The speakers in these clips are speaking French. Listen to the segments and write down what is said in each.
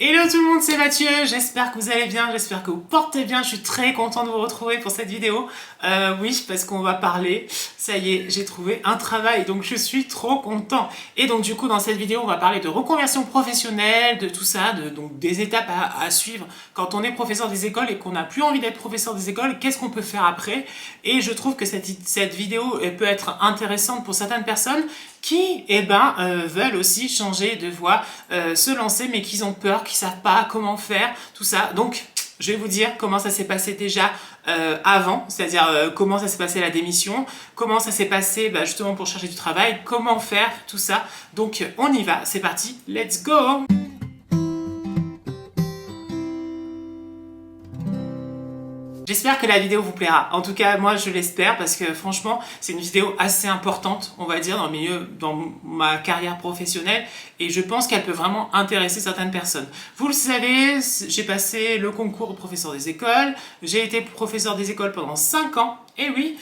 Hello tout le monde, c'est Mathieu, j'espère que vous allez bien, j'espère que vous portez bien, je suis très contente de vous retrouver pour cette vidéo. Oui, parce qu'on va parler, ça y est, j'ai trouvé un travail, donc je suis trop content. Et donc du coup, dans cette vidéo, on va parler de reconversion professionnelle, de tout ça, donc des étapes à suivre quand on est professeur des écoles et qu'on n'a plus envie d'être professeur des écoles, qu'est-ce qu'on peut faire après. Et je trouve que cette vidéo peut être intéressante pour certaines personnes qui veulent aussi changer de voie, se lancer, mais qui ont peur, qui savent pas comment faire, tout ça. Donc, je vais vous dire comment ça s'est passé déjà avant, c'est-à-dire comment ça s'est passé la démission, comment ça s'est passé justement pour chercher du travail, comment faire, tout ça. Donc, on y va, c'est parti, let's go! J'espère que la vidéo vous plaira. En tout cas, moi je l'espère parce que franchement, c'est une vidéo assez importante, on va dire, dans ma carrière professionnelle et je pense qu'elle peut vraiment intéresser certaines personnes. Vous le savez, j'ai passé le concours de professeur des écoles, j'ai été professeur des écoles pendant 5 ans, et oui,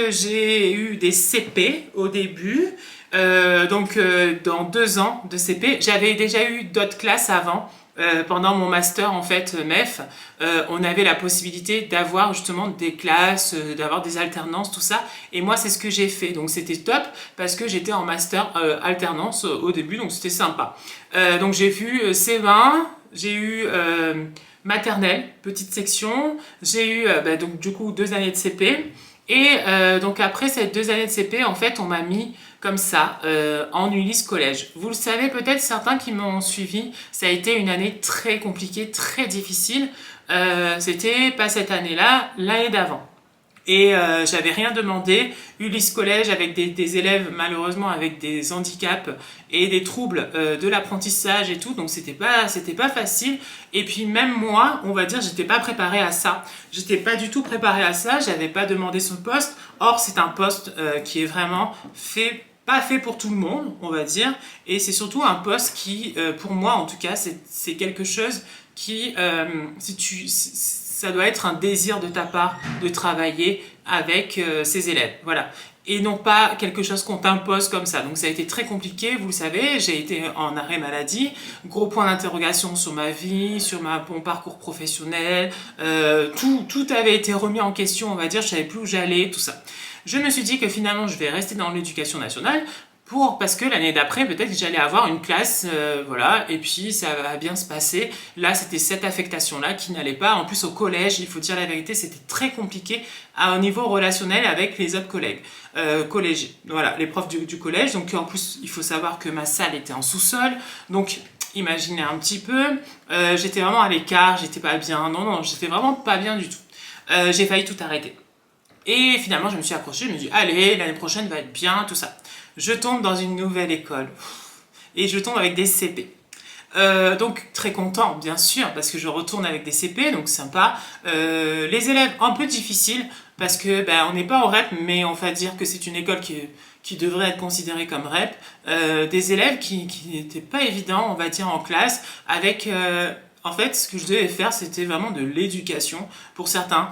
j'ai eu des CP au début, dans 2 ans de CP, j'avais déjà eu d'autres classes avant. Pendant mon master en fait MEF, on avait la possibilité d'avoir justement des classes, d'avoir des alternances, tout ça. Et moi c'est ce que j'ai fait, donc c'était top parce que j'étais en master alternance au début, donc c'était sympa. Donc j'ai vu C20, j'ai eu maternelle, petite section, j'ai eu donc du coup 2 années de CP. Et donc après ces 2 années de CP, en fait, on m'a mis comme ça en Ulysse Collège. Vous le savez peut-être, certains qui m'ont suivi, ça a été une année très compliquée, très difficile. C'était pas cette année-là, l'année d'avant. Et j'avais rien demandé. Ulysse Collège avec des élèves malheureusement avec des handicaps et des troubles de l'apprentissage et tout, donc c'était pas facile. Et puis même moi, on va dire, j'étais pas préparée à ça. J'étais pas du tout préparée à ça, j'avais pas demandé ce poste. Or c'est un poste qui est vraiment pas fait pour tout le monde, on va dire, et c'est surtout un poste qui, pour moi en tout cas, c'est quelque chose qui, ça doit être un désir de ta part de travailler avec ces élèves, voilà. Et non pas quelque chose qu'on t'impose comme ça. Donc ça a été très compliqué, vous le savez, j'ai été en arrêt maladie, gros point d'interrogation sur ma vie, sur mon parcours professionnel, tout avait été remis en question, on va dire, je savais plus où j'allais, tout ça. Je me suis dit que finalement je vais rester dans l'éducation nationale, parce que l'année d'après, peut-être que j'allais avoir une classe, voilà, et puis ça va bien se passer. Là, c'était cette affectation-là qui n'allait pas. En plus, au collège, il faut dire la vérité, c'était très compliqué au niveau relationnel avec les autres collègues, collégiens. Voilà, les profs du collège. Donc, en plus, il faut savoir que ma salle était en sous-sol. Donc, imaginez un petit peu, j'étais vraiment à l'écart, j'étais pas bien. Non, j'étais vraiment pas bien du tout. J'ai failli tout arrêter. Et finalement, je me suis accrochée, je me suis dit, allez, l'année prochaine va être bien, tout ça. Je tombe dans une nouvelle école et je tombe avec des CP. Donc très content bien sûr parce que je retourne avec des CP, donc sympa. Les élèves un peu difficiles parce que on n'est pas en REP, mais on va dire que c'est une école qui devrait être considérée comme REP. Des élèves qui n'étaient pas évidents, on va dire, en classe avec... en fait, ce que je devais faire, c'était vraiment de l'éducation pour certains.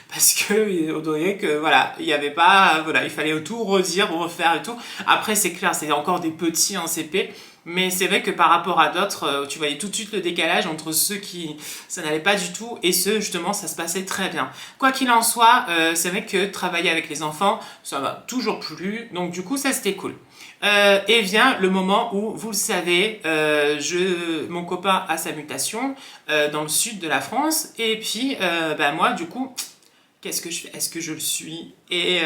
Parce que on dirait que voilà, il y avait pas, voilà, il fallait tout redire, refaire et tout. Après c'est clair, c'est encore des petits en CP, mais c'est vrai que par rapport à d'autres, tu voyais tout de suite le décalage entre ceux qui ça n'allait pas du tout et ceux justement ça se passait très bien. Quoi qu'il en soit, c'est vrai que travailler avec les enfants, ça m'a toujours plu, donc du coup ça c'était cool. Et vient le moment où, vous le savez, mon copain a sa mutation dans le sud de la France, et puis moi du coup, qu'est-ce que je fais? Est-ce que je le suis et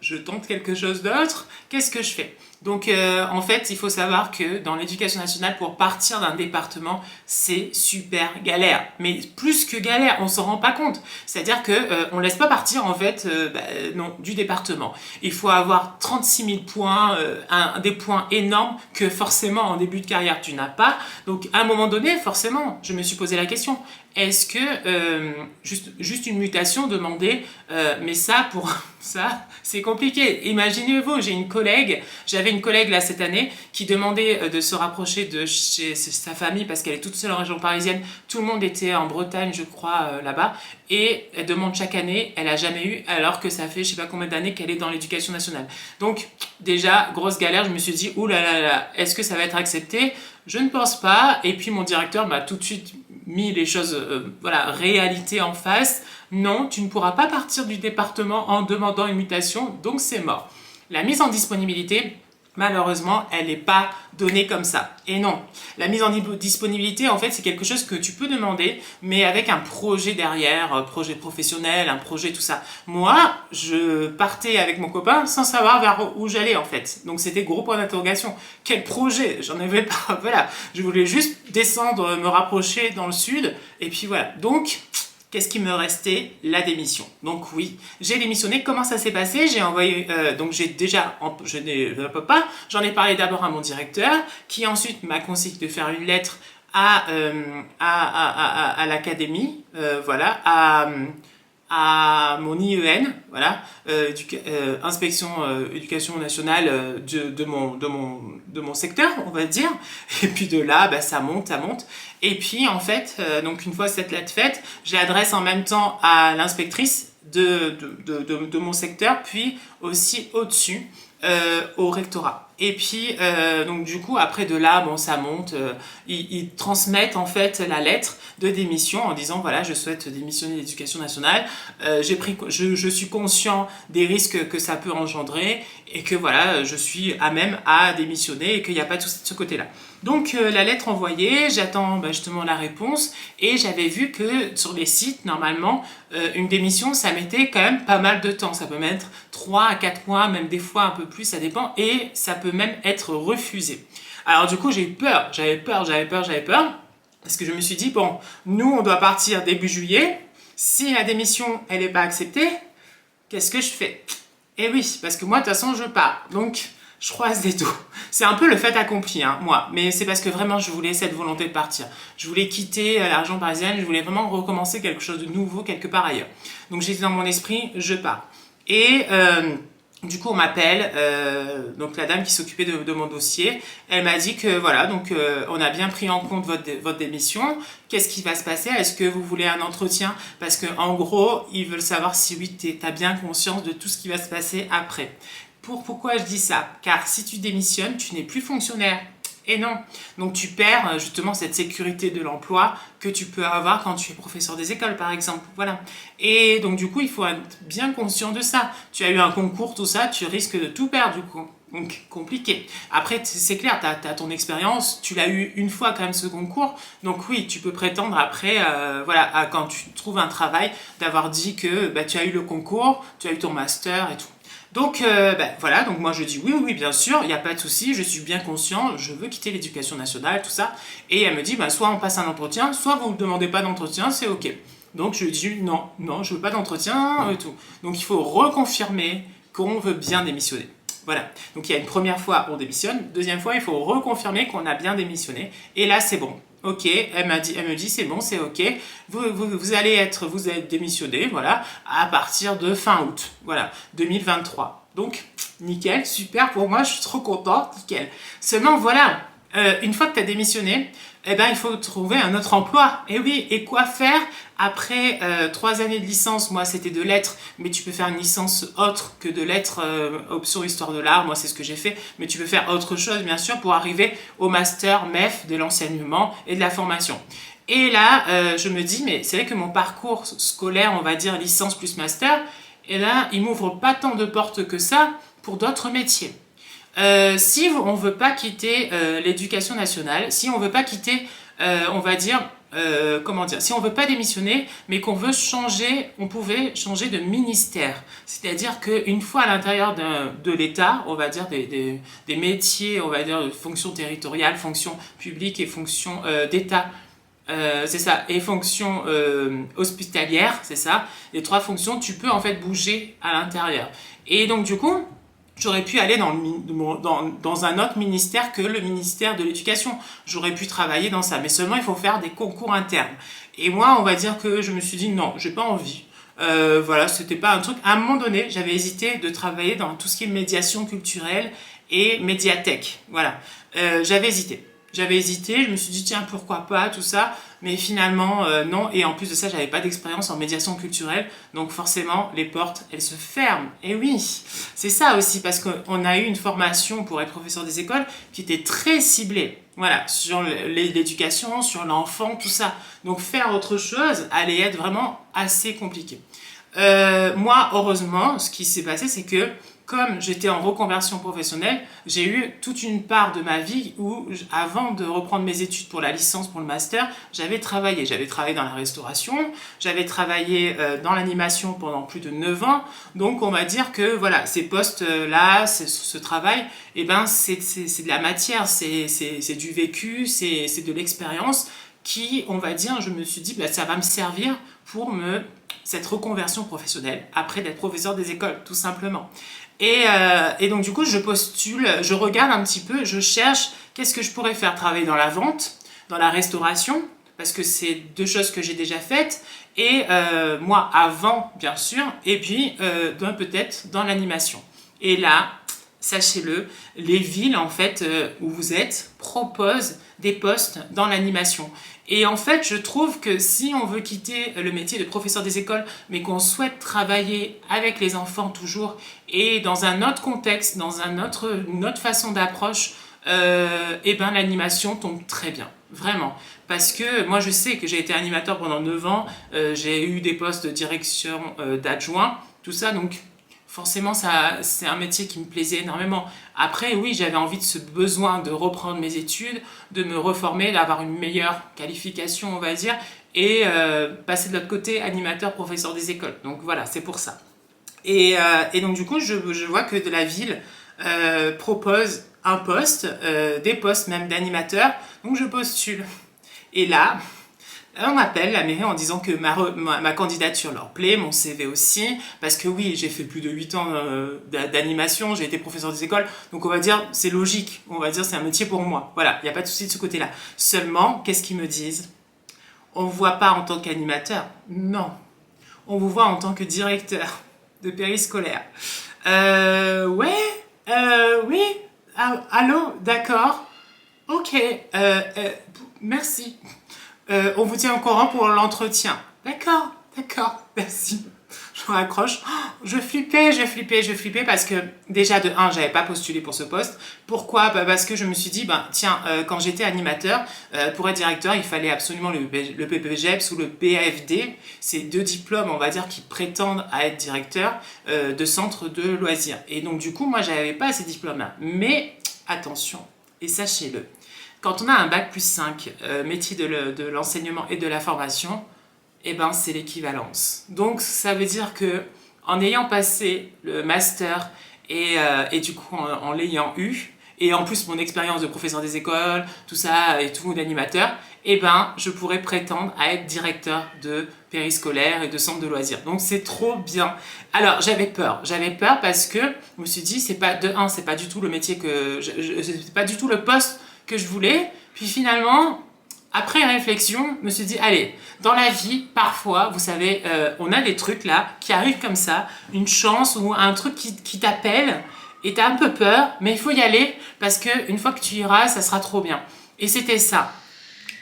je tente quelque chose d'autre? Qu'est-ce que je fais? Donc en fait, il faut savoir que dans l'éducation nationale, pour partir d'un département, c'est super galère. Mais plus que galère, on s'en rend pas compte. C'est-à-dire que on laisse pas partir en fait non, du département. Il faut avoir 36 000 points, des points énormes que forcément en début de carrière tu n'as pas. Donc à un moment donné, forcément, je me suis posé la question, est-ce que juste une mutation demandée, mais ça ça, c'est compliqué. Imaginez-vous, j'avais une collègue là cette année qui demandait de se rapprocher de chez sa famille parce qu'elle est toute seule en région parisienne. Tout le monde était en Bretagne, je crois, là-bas. Et elle demande chaque année, elle a jamais eu, alors que ça fait je sais pas combien d'années qu'elle est dans l'éducation nationale. Donc, déjà, grosse galère, je me suis dit, ouh là là là, est-ce que ça va être accepté? Je ne pense pas. Et puis mon directeur m'a tout de suite mis les choses, voilà, réalité en face. Non, tu ne pourras pas partir du département en demandant une mutation, donc c'est mort. La mise en disponibilité, malheureusement, elle n'est pas donnée comme ça. Et non, la mise en disponibilité, en fait, c'est quelque chose que tu peux demander, mais avec un projet derrière, un projet professionnel, un projet, tout ça. Moi, je partais avec mon copain sans savoir vers où j'allais, en fait. Donc, c'était gros point d'interrogation. Quel projet? J'en avais pas, voilà. Je voulais juste descendre, me rapprocher dans le sud, et puis voilà. Donc, qu'est-ce qui me restait? La démission. Donc oui, j'ai démissionné. Comment ça s'est passé? J'ai envoyé, donc j'ai déjà, j'en ai parlé d'abord à mon directeur, qui ensuite m'a conseillé de faire une lettre à l'académie, voilà, à mon IEN, voilà, inspection éducation nationale de mon secteur, on va dire. Et puis de là, bah, ça monte, ça monte. Et puis en fait, donc une fois cette lettre faite, je l'adresse en même temps à l'inspectrice de mon secteur, puis aussi au-dessus, au rectorat. Et puis, donc du coup, après de là, bon, ça monte, ils transmettent en fait la lettre de démission en disant, voilà, je souhaite démissionner de l'éducation nationale, je suis conscient des risques que ça peut engendrer, et que voilà, je suis à même à démissionner, et qu'il n'y a pas tout de ce côté-là. Donc la lettre envoyée, j'attends justement la réponse, et j'avais vu que sur les sites, normalement, une démission, ça mettait quand même pas mal de temps. Ça peut mettre 3 à 4 mois, même des fois un peu plus, ça dépend, et ça peut même être refusé. Alors du coup, j'ai eu peur, j'avais peur, parce que je me suis dit, bon, nous, on doit partir début juillet, si la démission, elle n'est pas acceptée, qu'est-ce que je fais? Eh oui, parce que moi, de toute façon, je pars. Donc, je croise des doigts. C'est un peu le fait accompli, hein, moi. Mais c'est parce que vraiment, je voulais cette volonté de partir. Je voulais quitter la région parisienne. Je voulais vraiment recommencer quelque chose de nouveau quelque part ailleurs. Donc, j'étais dans mon esprit, je pars. Et du coup, on m'appelle. Donc, la dame qui s'occupait de mon dossier, elle m'a dit que voilà, donc on a bien pris en compte votre démission. Qu'est-ce qui va se passer? Est-ce que vous voulez un entretien? Parce que en gros, ils veulent savoir si oui, tu as bien conscience de tout ce qui va se passer après. Pourquoi je dis ça? Car si tu démissionnes, tu n'es plus fonctionnaire. Et non. Donc tu perds justement cette sécurité de l'emploi que tu peux avoir quand tu es professeur des écoles, par exemple. Voilà. Et donc du coup, il faut être bien conscient de ça. Tu as eu un concours, tout ça, tu risques de tout perdre du coup. Donc compliqué. Après, c'est clair, tu as ton expérience, tu l'as eu une fois quand même ce concours. Donc oui, tu peux prétendre après, voilà, quand tu trouves un travail, d'avoir dit que tu as eu le concours, tu as eu ton master et tout. Donc voilà, donc moi je dis oui, bien sûr, il n'y a pas de souci, je suis bien conscient, je veux quitter l'éducation nationale, tout ça. Et elle me dit, soit on passe un entretien, soit vous ne demandez pas d'entretien, c'est ok. Donc je dis non, je veux pas d'entretien et tout. Donc il faut reconfirmer qu'on veut bien démissionner. Voilà, donc il y a une première fois on démissionne, deuxième fois il faut reconfirmer qu'on a bien démissionné, et là c'est bon. Ok, elle me dit c'est bon, c'est ok, vous allez démissionné, voilà, à partir de fin août, voilà, 2023. Donc, nickel, super pour moi, je suis trop contente, nickel. Seulement, voilà, une fois que tu as démissionné, eh ben, il faut trouver un autre emploi. Et oui, et quoi faire après 3 années de licence? Moi, c'était de lettres, mais tu peux faire une licence autre que de lettres, option histoire de l'art. Moi, c'est ce que j'ai fait, mais tu peux faire autre chose, bien sûr, pour arriver au master MEF de l'enseignement et de la formation. Et là, je me dis, mais c'est vrai que mon parcours scolaire, on va dire licence plus master, et là, il m'ouvre pas tant de portes que ça pour d'autres métiers. Si on veut pas quitter l'éducation nationale, si on veut pas quitter, on va dire, si on veut pas démissionner, mais qu'on veut changer, on pouvait changer de ministère. C'est-à-dire qu'une fois à l'intérieur de l'État, on va dire des métiers, on va dire de fonctions territoriales, fonctions publiques et fonctions d'État, c'est ça, et fonctions hospitalières, c'est ça, les 3 fonctions, tu peux en fait bouger à l'intérieur. Et donc du coup, j'aurais pu aller dans un autre ministère que le ministère de l'Éducation. J'aurais pu travailler dans ça, mais seulement il faut faire des concours internes. Et moi, on va dire que je me suis dit non, j'ai pas envie. Voilà, c'était pas un truc. À un moment donné, j'avais hésité de travailler dans tout ce qui est médiation culturelle et médiathèque. Voilà, j'avais hésité. J'avais hésité, je me suis dit tiens pourquoi pas tout ça, mais finalement non. Et en plus de ça, j'avais pas d'expérience en médiation culturelle, donc forcément les portes elles se ferment. Et oui, c'est ça aussi parce qu'on a eu une formation pour être professeur des écoles qui était très ciblée. Voilà, sur l'éducation, sur l'enfant, tout ça. Donc faire autre chose allait être vraiment assez compliqué. Moi, heureusement, ce qui s'est passé, c'est que comme j'étais en reconversion professionnelle, j'ai eu toute une part de ma vie où, avant de reprendre mes études pour la licence, pour le master, j'avais travaillé. J'avais travaillé dans la restauration, j'avais travaillé dans l'animation pendant plus de 9 ans. Donc, on va dire que voilà, ces postes-là, ce travail, eh ben, c'est de la matière, c'est du vécu, c'est de l'expérience qui, on va dire, je me suis dit, bah, ça va me servir pour cette reconversion professionnelle après d'être professeur des écoles, tout simplement. Et donc du coup, je postule, je regarde un petit peu, je cherche qu'est-ce que je pourrais faire, travailler dans la vente, dans la restauration, parce que c'est deux choses que j'ai déjà faites, et moi avant, bien sûr, et puis peut-être dans l'animation. Et là, sachez-le, les villes en fait où vous êtes proposent des postes dans l'animation. Et en fait, je trouve que si on veut quitter le métier de professeur des écoles, mais qu'on souhaite travailler avec les enfants toujours et dans un autre contexte, dans une autre façon d'approche, et ben l'animation tombe très bien, vraiment. Parce que moi, je sais que j'ai été animateur pendant 9 ans, j'ai eu des postes de direction d'adjoint, tout ça, donc forcément, c'est un métier qui me plaisait énormément. Après, oui, j'avais envie de ce besoin de reprendre mes études, de me reformer, d'avoir une meilleure qualification, on va dire, et passer de l'autre côté animateur, professeur des écoles. Donc voilà, c'est pour ça. Et donc du coup, je vois que de la ville propose un poste, des postes même d'animateur, donc je postule. Et là, on m'appelle la mairie en disant que ma candidature leur plaît, mon CV aussi, parce que oui, j'ai fait plus de 8 ans d'animation, j'ai été professeur des écoles, donc on va dire, c'est logique, on va dire, c'est un métier pour moi. Voilà, il n'y a pas de souci de ce côté-là. Seulement, qu'est-ce qu'ils me disent? On ne vous voit pas en tant qu'animateur. Non, on vous voit en tant que directeur de périscolaire. Oui, allô, d'accord, ok, merci. On vous tient au courant pour l'entretien. D'accord, merci. Je raccroche. Je flippais parce que déjà de 1, j'avais pas postulé pour ce poste. Pourquoi? Parce que je me suis dit, tiens, quand j'étais animateur, pour être directeur, il fallait absolument le BPGEPS ou le BAFD. C'est 2 diplômes, on va dire, qui prétendent à être directeur de centre de loisirs. Et donc du coup, moi, j'avais pas ces diplômes-là. Mais attention, et sachez-le, quand on a un bac plus 5, métier de l'enseignement et de la formation, eh ben, c'est l'équivalence. Donc ça veut dire que en ayant passé le master et du coup en l'ayant eu, et en plus mon expérience de professeur des écoles, tout ça et tout, d'animateur, eh ben, je pourrais prétendre à être directeur de périscolaire et de centre de loisirs. Donc c'est trop bien. Alors j'avais peur parce que je me suis dit, c'est pas du tout le métier c'est pas du tout le poste que je voulais. Puis finalement, après réflexion, je me suis dit, allez, dans la vie, parfois, vous savez, on a des trucs là qui arrivent comme ça, une chance ou un truc qui t'appelle et t'as un peu peur, mais il faut y aller parce qu'une fois que tu iras, ça sera trop bien. Et c'était ça.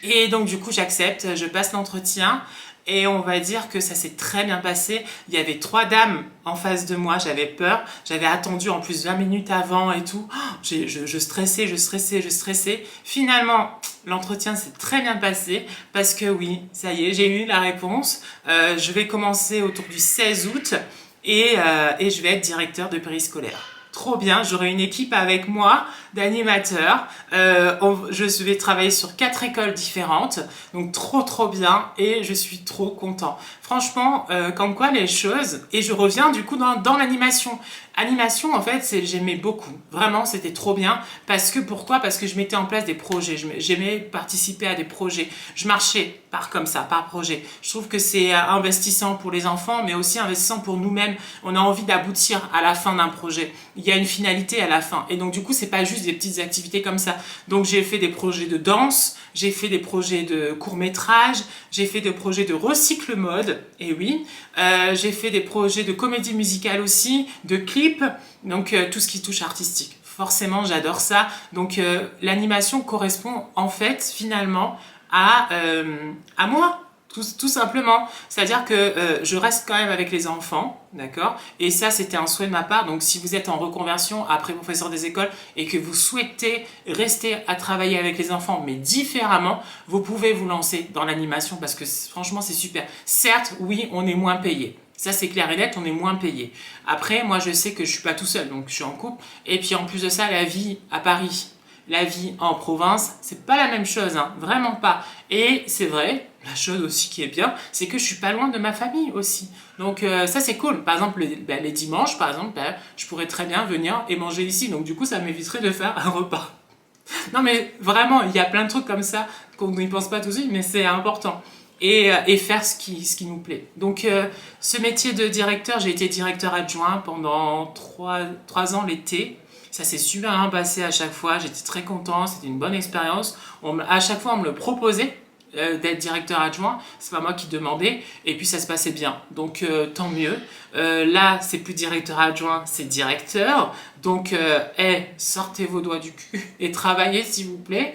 Et donc du coup, j'accepte, je passe l'entretien. Et on va dire que ça s'est très bien passé. Il y avait 3 dames en face de moi, j'avais peur. J'avais attendu en plus 20 minutes avant et tout. Je stressais. Finalement, l'entretien s'est très bien passé parce que oui, ça y est, j'ai eu la réponse. Je vais commencer autour du 16 août et je vais être directeur de périscolaire. Trop bien, j'aurai une équipe avec moi d'animateurs, je vais travailler sur 4 écoles différentes, donc trop bien et je suis trop content. Franchement, comme quoi les choses, et je reviens du coup dans l'animation. Animation, en fait, j'aimais beaucoup. Vraiment, c'était trop bien. Parce que, pourquoi? Parce que je mettais en place des projets. J'aimais participer à des projets. Je marchais comme ça, par projet. Je trouve que c'est investissant pour les enfants, mais aussi investissant pour nous-mêmes. On a envie d'aboutir à la fin d'un projet. Il y a une finalité à la fin. Et donc, du coup, c'est pas juste des petites activités comme ça. Donc, j'ai fait des projets de danse, j'ai fait des projets de court-métrage, j'ai fait des projets de recycle mode, et oui. J'ai fait des projets de comédie musicale aussi, de clips, donc tout ce qui touche artistique. Forcément, j'adore ça. Donc l'animation correspond en fait finalement à moi. Tout simplement. C'est-à-dire que je reste quand même avec les enfants, d'accord? Et ça, c'était un souhait de ma part. Donc, si vous êtes en reconversion après professeur des écoles et que vous souhaitez rester à travailler avec les enfants, mais différemment, vous pouvez vous lancer dans l'animation parce que franchement, c'est super. Certes, oui, on est moins payé. Ça, c'est clair et net, on est moins payé. Après, moi, je sais que je suis pas tout seul, donc je suis en couple. Et puis, en plus de ça, la vie à Paris, la vie en province, c'est pas la même chose, hein, vraiment pas. Et c'est vrai, la chose aussi qui est bien, c'est que je suis pas loin de ma famille aussi. Donc ça c'est cool. Par exemple, les dimanches, par exemple, je pourrais très bien venir et manger ici. Donc du coup, ça m'éviterait de faire un repas. Non mais vraiment, il y a plein de trucs comme ça qu'on n'y pense pas tout de suite, mais c'est important. Et faire ce qui nous plaît. Donc ce métier de directeur, j'ai été directeur adjoint pendant 3 ans l'été. Ça s'est super bien passé à chaque fois, j'étais très content, c'était une bonne expérience. À chaque fois, on me le proposait d'être directeur adjoint, c'est pas moi qui demandais, et puis ça se passait bien. Donc tant mieux. Là, c'est plus directeur adjoint, c'est directeur. Donc, sortez vos doigts du cul et travaillez s'il vous plaît.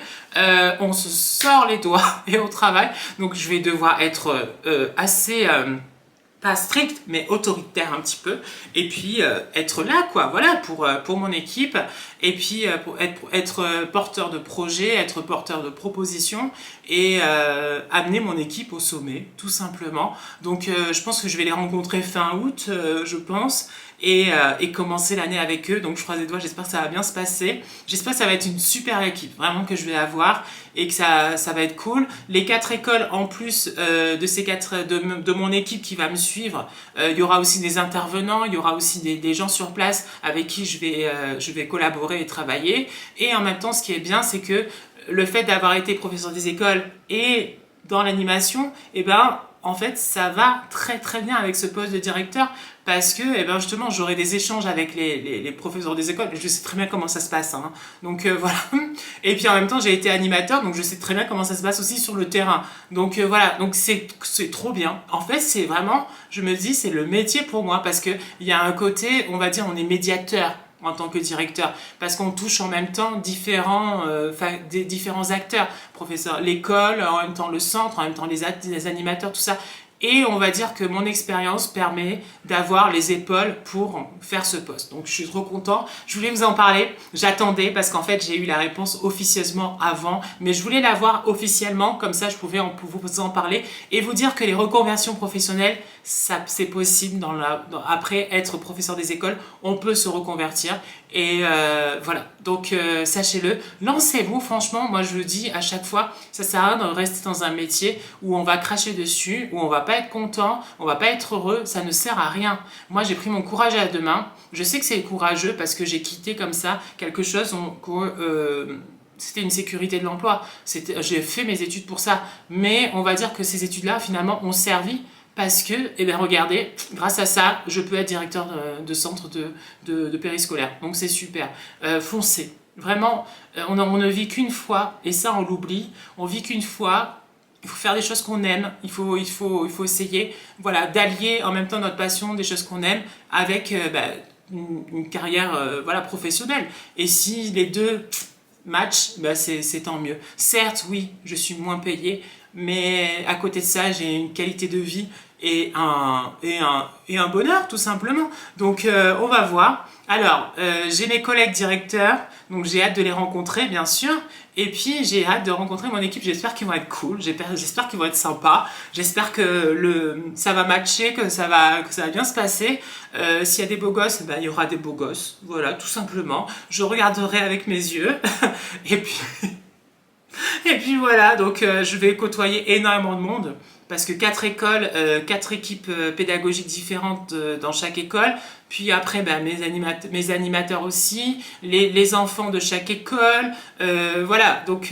On se sort les doigts et on travaille. Donc, je vais devoir être assez... pas strict, mais autoritaire un petit peu, et puis être là, quoi, voilà, pour mon équipe, et puis pour être porteur de projet, être porteur de propositions, et amener mon équipe au sommet, tout simplement. Donc je pense que je vais les rencontrer fin août, je pense, et commencer l'année avec eux. Donc je croise les doigts, j'espère que ça va bien se passer. J'espère que ça va être une super équipe, vraiment, que je vais avoir, et que ça va être cool. Les 4 écoles, en plus de ces 4, de mon équipe qui va me suivre, il y aura aussi des intervenants, il y aura aussi des gens sur place avec qui je vais collaborer et travailler. Et en même temps, ce qui est bien, c'est que le fait d'avoir été professeur des écoles et dans l'animation, eh ben, en fait, ça va très très bien avec ce poste de directeur parce que, eh ben, justement, j'aurai des échanges avec les professeurs des écoles. Je sais très bien comment ça se passe, hein. Donc voilà. Et puis en même temps, j'ai été animateur, donc je sais très bien comment ça se passe aussi sur le terrain. Donc voilà, donc c'est trop bien. En fait, c'est vraiment, je me dis, c'est le métier pour moi parce que il y a un côté, on va dire, on est médiateur en tant que directeur, parce qu'on touche en même temps différents acteurs, professeur, l'école, en même temps le centre, en même temps les animateurs, tout ça. Et on va dire que mon expérience permet d'avoir les épaules pour faire ce poste. Donc je suis trop content. Je voulais vous en parler. J'attendais parce qu'en fait j'ai eu la réponse officieusement avant. Mais je voulais l'avoir officiellement. Comme ça je pouvais vous en parler. Et vous dire que les reconversions professionnelles, c'est possible après être professeur des écoles. On peut se reconvertir. Et voilà. Donc sachez-le. Lancez-vous. Franchement, moi je le dis à chaque fois. Ça sert à rien de rester dans un métier où on va cracher dessus, où on va pas être content, on va pas être heureux, ça ne sert à rien. Moi, j'ai pris mon courage à 2 mains. Je sais que c'est courageux parce que j'ai quitté comme ça quelque chose c'était une sécurité de l'emploi. J'ai fait mes études pour ça. Mais on va dire que ces études-là, finalement, ont servi parce que, eh bien, regardez, grâce à ça, je peux être directeur de centre de périscolaire. Donc, c'est super. Foncez. Vraiment, on ne vit qu'une fois, et ça, on l'oublie. On vit qu'une fois. Il faut faire des choses qu'on aime, il faut essayer, voilà, d'allier en même temps notre passion, des choses qu'on aime, avec une carrière voilà, professionnelle. Et si les deux matchs, c'est tant mieux. Certes, oui, je suis moins payée, mais à côté de ça, j'ai une qualité de vie et un bonheur, tout simplement. Donc, on va voir. Alors, j'ai mes collègues directeurs, donc j'ai hâte de les rencontrer, bien sûr. Et puis, j'ai hâte de rencontrer mon équipe. J'espère qu'ils vont être cool, j'espère qu'ils vont être sympas. J'espère que ça va matcher, que ça va bien se passer. S'il y a des beaux gosses, il y aura des beaux gosses. Voilà, tout simplement. Je regarderai avec mes yeux. Et puis voilà, donc je vais côtoyer énormément de monde. parce que 4 écoles, 4 équipes pédagogiques différentes dans chaque école. Puis après, mes animateurs aussi, les enfants de chaque école, voilà, donc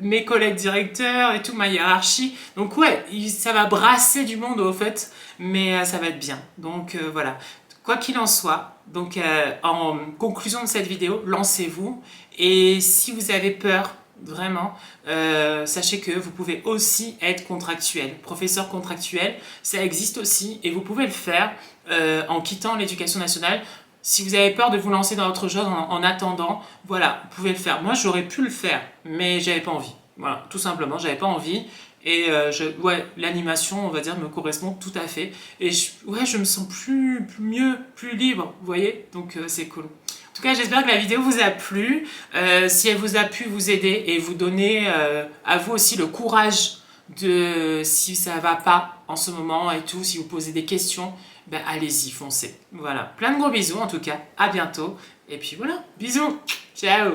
mes collègues directeurs et tout, ma hiérarchie. Donc ouais, ça va brasser du monde au fait, mais ça va être bien. Donc voilà, quoi qu'il en soit, donc en conclusion de cette vidéo, lancez-vous. Et si vous avez peur, vraiment, sachez que vous pouvez aussi être contractuel, professeur contractuel, ça existe aussi et vous pouvez le faire en quittant l'éducation nationale. Si vous avez peur de vous lancer dans autre chose en attendant, voilà, vous pouvez le faire. Moi, j'aurais pu le faire, mais j'avais pas envie. Voilà, tout simplement, j'avais pas envie. Et ouais, l'animation, on va dire, me correspond tout à fait. Et ouais, je me sens mieux, plus libre, vous voyez. Donc c'est cool. En tout cas, j'espère que la vidéo vous a plu. Si elle vous a pu vous aider et vous donner à vous aussi le courage de si ça va pas en ce moment et tout, si vous posez des questions, ben allez-y, foncez. Voilà, plein de gros bisous en tout cas, à bientôt. Et puis voilà, bisous, ciao.